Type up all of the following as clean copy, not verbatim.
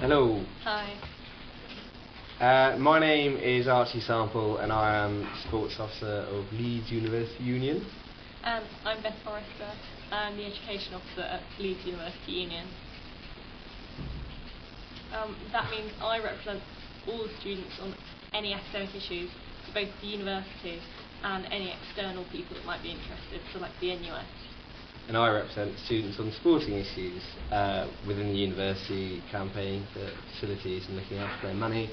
Hello. Hi. My name is Archie and I am Sports Officer of Leeds University Union. And I'm Beth Forrester. I'm the Education Officer at Leeds University Union. That means I represent all the students on any academic issues, so both the university and any external people that might be interested, so like the NUS. And I represent students on sporting issues within the university, campaign for facilities and looking after their money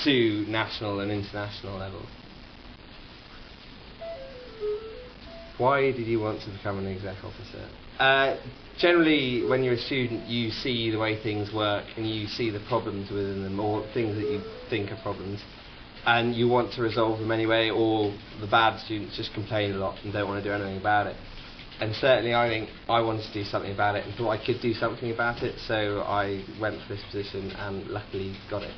to national and international level. Why did you want to become an exec officer? Generally, when you're a student, you see the way things work and you see the problems within them, or things that you think are problems, and you want to resolve them anyway, or the bad students just complain a lot and don't want to do anything about it. And certainly I think I wanted to do something about it and thought I could do something about it, so I went for this position and luckily got it.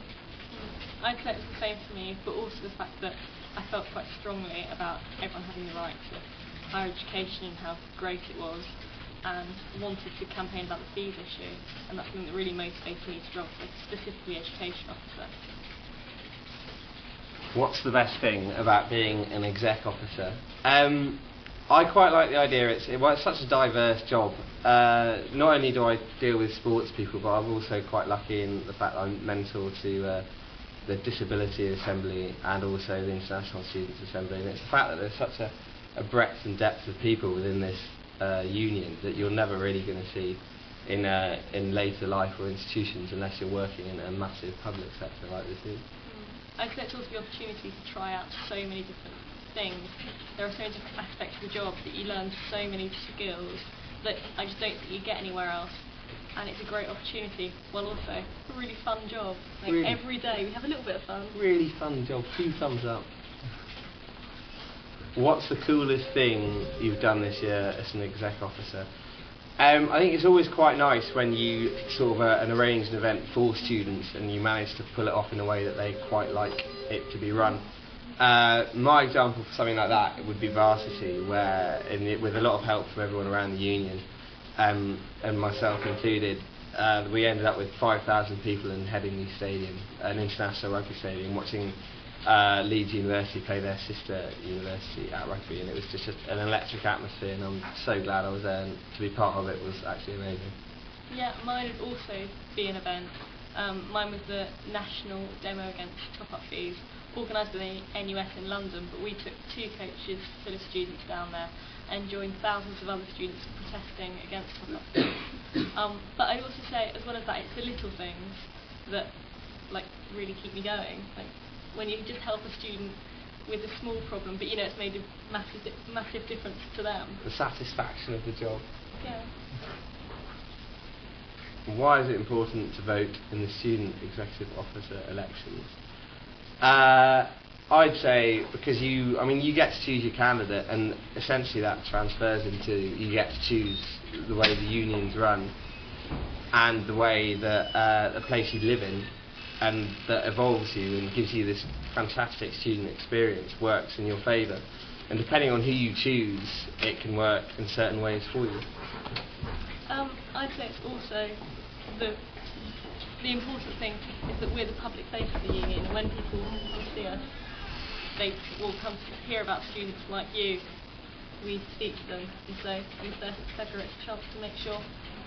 I'd say it's the same for me, but also the fact that I felt quite strongly about everyone having the right to higher education and how great it was, and wanted to campaign about the fees issue, and that's something that really motivated me to job, like specifically education officer. What's the best thing about being an exec officer? I quite like the idea. It's such a diverse job. Not only do I deal with sports people, but I'm also quite lucky in the fact that I'm mentor to the Disability Assembly and also the International Students Assembly. And it's the fact that there's such a breadth and depth of people within this union that you're never really going to see in later life or institutions unless you're working in a massive public sector like this is. I think it's also the opportunity to try out so many different things. There are so many different aspects of the job that you learn so many skills that I just don't think you get anywhere else. And it's a great opportunity, while also a really fun job. Like really, every day we have a little bit of fun. Really fun job. 2 thumbs up. What's the coolest thing you've done this year as an exec officer? I think it's always quite nice when you sort of arrange an event for students and you manage to pull it off in a way that they quite like it to be run. My example for something like that would be Varsity, where with a lot of help from everyone around the union, and myself included, we ended up with 5,000 people in Headingley Stadium, an international rugby stadium, watching Leeds University play their sister university at rugby, and it was just an electric atmosphere, and I'm so glad I was there, and to be part of it was actually amazing. Yeah, mine would also be an event. Mine was the national demo against top-up fees, organised by the NUS in London, but we took 2 coaches full of students down there and joined thousands of other students protesting against top-up fees. But I'd also say, as well as that, it's the little things that really keep me going. Like when you just help a student with a small problem, but it's made a massive difference to them. The satisfaction of the job. Yeah. Why is it important to vote in the student executive officer elections? I'd say because you get to choose your candidate, and essentially that transfers into you get to choose the way the unions run and the way that the place you live in, and that evolves you and gives you this fantastic student experience, works in your favour. And depending on who you choose, it can work in certain ways for you. I'd say it's also the important thing is that we're the public face of the union, and when people come to see us, they will come to hear about students like you. We speak to them, and so on the 30th of February it's a chance to make sure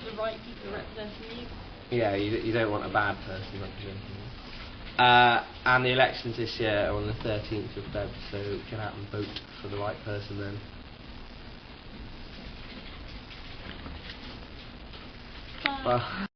the right people are representing you. Yeah, you don't want a bad person representing you. And the elections this year are on the 13th of Feb, so get out and vote for the right person then. Bye. Bye.